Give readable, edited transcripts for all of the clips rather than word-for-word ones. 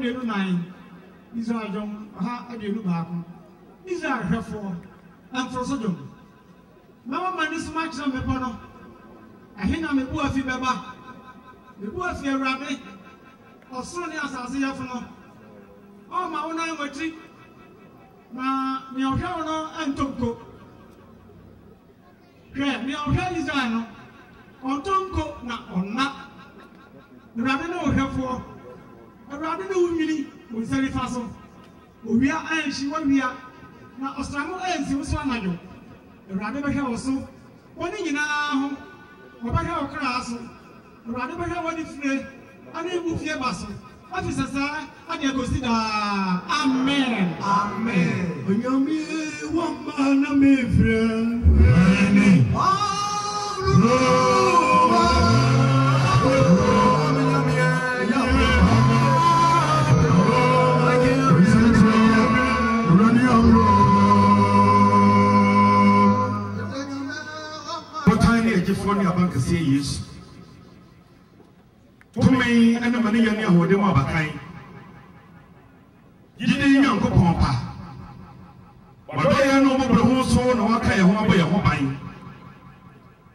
abienu nine Israel jom ha abienu baako Israel hwefo amfroso jom mama mani so ma kira mepo no ahina mebu afi beba mebu afi awrade osoro ne asase yefo no o ma wona nwatri na mi ohwa no antoko hwe mi ohwa Israel no ontonko na onna awrade no ohwefo awrade no wumini wonsari faso owia anhyi wawia na osramo ansi woso anajo awrade behwe woso woni nyina ho obahwe okra aso awrade behwe woni fire ana ebu fie baso afisa sa ade agosida amen amen onyami wama na mefre amen Phone your bank say yes. To me, and the money and your holding my back. You didn't young papa. But I know the whole soul or I won't be a home.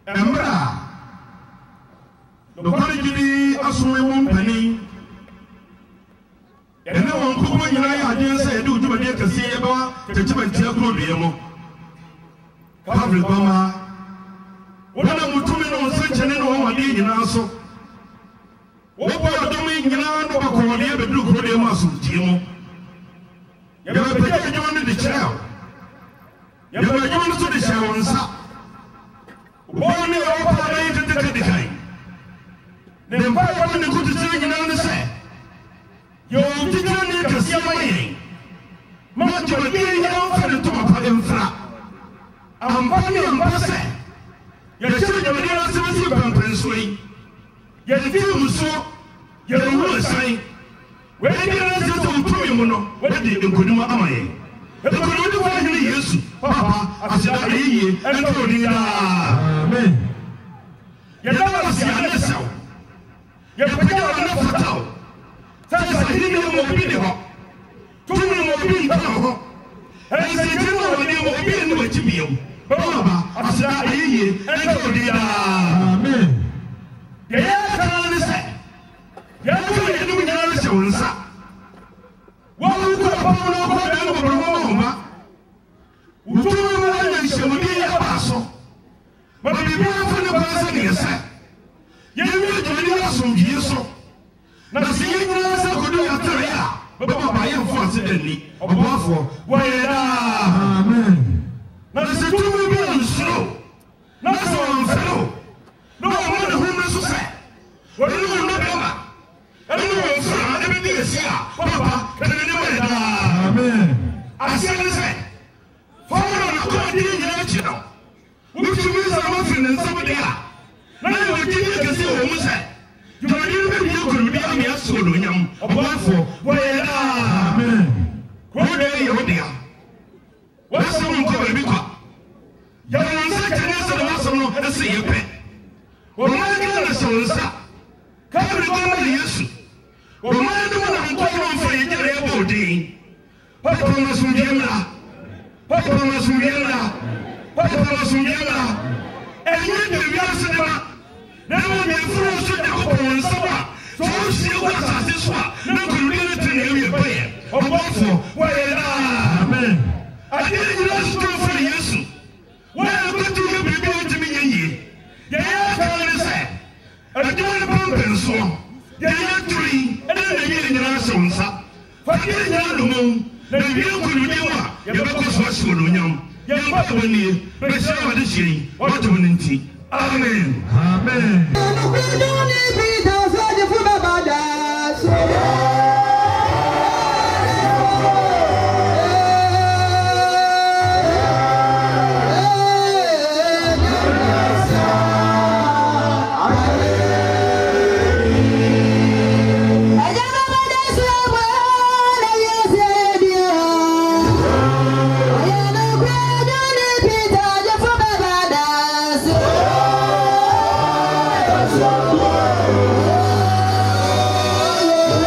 Emra. The quality of one penny. And no one could when I didn't say do to get to see about the Chimantino. Public Bama. Wala mutume no sanchene no wadi nyina so wopo adomi nyina no bakodi e bedru ko de maso timo ya ba pege nyo no de chao ya ba nyo no so de chao nsa woni o pa de tete de kai ne mpa ko ne ko tete nyina no se yo tete ne ka sia mai ma jo de nyina fa de to ma pa emfra ampani ampase ya chiri ya medina sibisi pampensoi ya difi muso ya ruwa sai we dira sisi utumi muno we di enkoduma amaye enkoduma di wa hini Yesu papa asida ayiye ento ni na amen ya dawa asiane saw ya pega wa na fatao sasa hini mo bidi ho tumi mo bidi ho ese tino ni mo bidi no chimiyo Baba, asida ayiye ento di na amen ya kana ni se ya ko ni no nyana se wonsa wa ko pa no ko da no ko ma utuma ma na se wodi ya baso ma bi bi fa ne ba se ni se ya mi jo ni ya so ji so na se ye nyana se ko do ya tere ya baba ba ye fo ase dani obofo wa ye da amen na se tumu bi nsuro na se onfero no mo na hu so se wo ni mo no bema ani mo onfero e bi di esia papa kana ni mo da amen asia ni se foro na ko di nyina chi no wo tu mi sa mo fi ne nsa de a na yo di ni ke se wo mo se yo di ni bi ko di ami aso do nyam obafo wo ye da amen ko de yo dia wasa mo ko bi ko ya wansa kene so da wasa no ese yepe wo ma ga na so nsa ka bi ko ma Yesu wo ma ni mo na ko no fa ye jere ya bodi papa ma so biemra papa ma so biemra papa ma so biemra enye de wi ase de ma na mo me furu so da ko nsa ba so si ko sa se so na ko ni ne tene ye ba ye obofo wo ye amen ade ni na so fa Yesu where go to you be to me ye ya ka say I don't pump so ya tree and then you na so nsa fa ke nya no mo na bi ko ni wa ya ba ko so so no nyam ya ba ko ni be sha wa de shiri wa to ni nti amen amen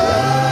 Yeah.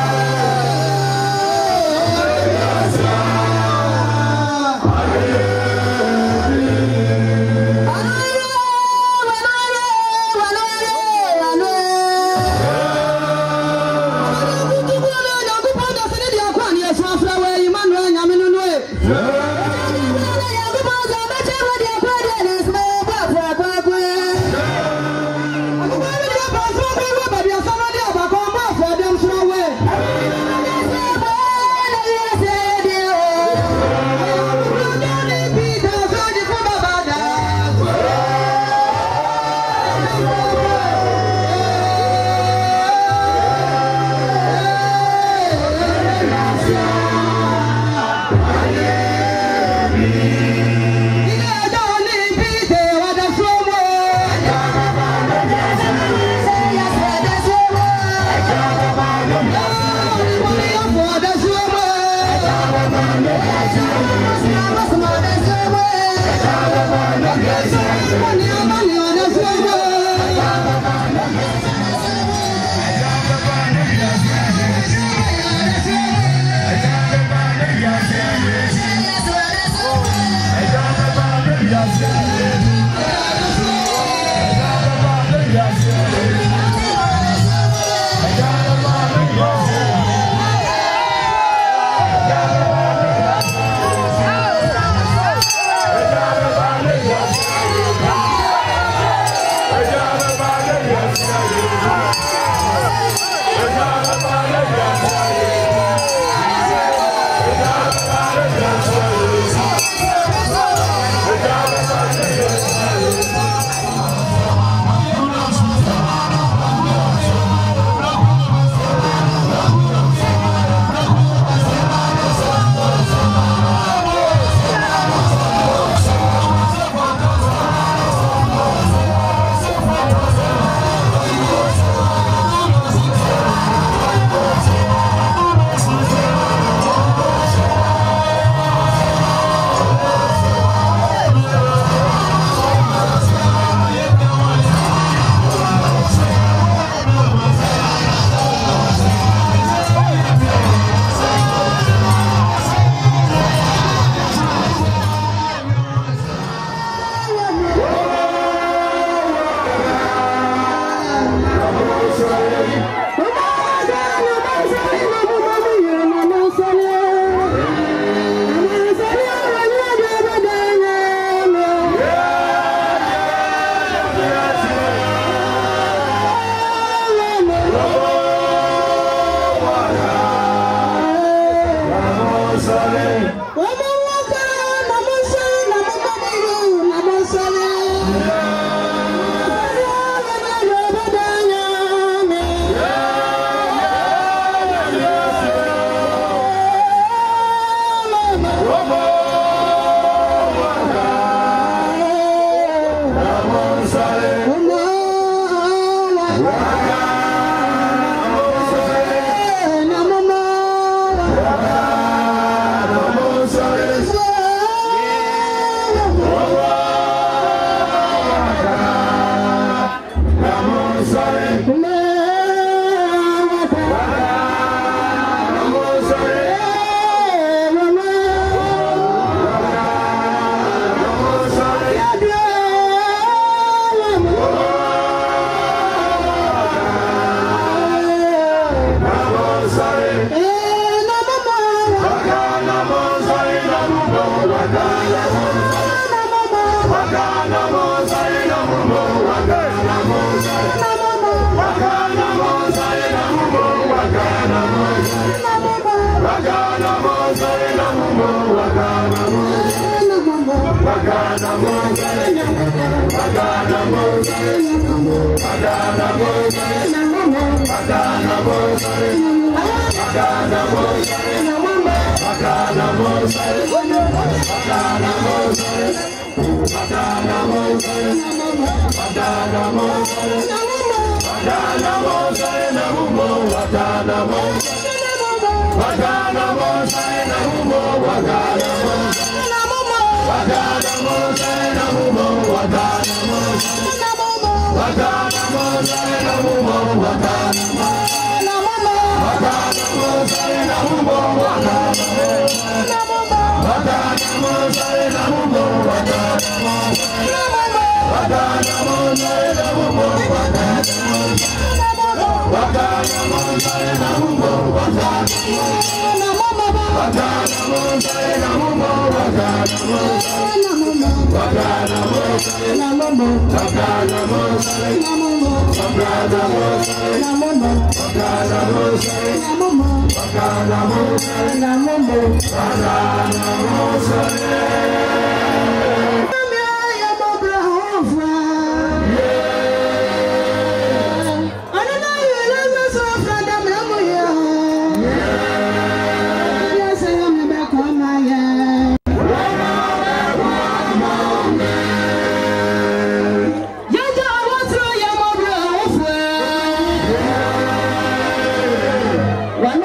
One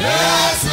Yes,